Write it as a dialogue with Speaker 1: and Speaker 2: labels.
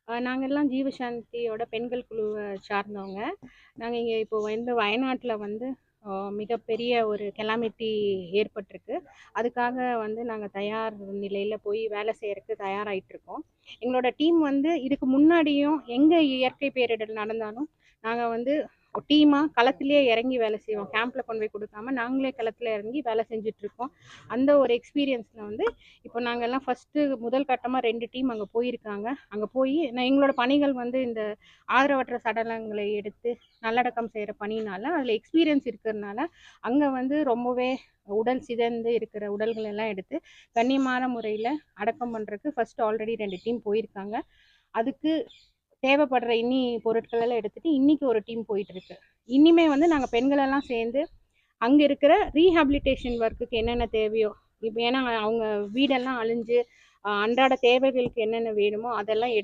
Speaker 1: நாங்கெல்லாம் ஜீவசாந்தியோட பெண்கள் குழுவ சார்ந்தவங்க. நாங்க இங்க இப்போ வந்து வயநாட்ல வந்து மிகப்பெரிய ஒரு கெலாமிட்டி ஏற்பட்டிருக்கு. அதுக்காக வந்து நாங்க தயார் நிலையில போய் வேலை செய்யறக்கு தயாராயிட்டுருக்கோம். எங்களோட டீம் வந்து இதுக்கு முன்னாடியும் எங்க இயற்கை பேரிடர் நடந்தாலும், நாங்க வந்து டீமா களத்திலேயே இறங்கி வேலை செய்வோம். கேம்ப்ல கொண்டு போய் குடுக்காம, நாங்களே களத்துல இறங்கி வேலை செஞ்சுட்டுருக்கோம். அந்த ஒரு எக்ஸ்பீரியன்ஸ்ல வந்து இப்போ நாங்கெல்லாம் ஃபர்ஸ்ட்டு முதல் கட்டமா 2 டீம் அங்க போயிருக்காங்க. அங்க போயி எங்களோட பணிகள் வந்து இந்த ஆதரவற்ற சடலங்களை எடுத்து நல்லடக்கம் செய்ற பணினால, அதுல எக்ஸ்பீரியன்ஸ் இருக்கிறனால, அங்க வந்து ரொம்பவே உடல் சிதைந்து இருக்கிற உடல்கள் எல்லாம் எடுத்து, கண்ணியமான முறையில அடக்கம் பண்றதுக்கு ஃபர்ஸ்ட் ஆல்ரெடி 2 டீம் போயிருக்காங்க. அதுக்கு தேவைப்படுற பொருட்கள் எல்லாம் எடுத்துட்டு, இன்னைக்கு ஒரு டீம் போயிட்டுருக்கு. இனிமே வந்து நாங்க பெண்கள் எல்லாம் சேர்ந்து, அங்க இருக்கிற ரீஹாபிலிட்டேஷன் ஒர்க்குக்கு என்னென்ன தேவையோ, இப்ப ஏன்னா அவங்க வீடெல்லாம் அழிஞ்சு, அன்றாட தேவைகளுக்கு என்னென்ன வேணுமோ அதெல்லாம்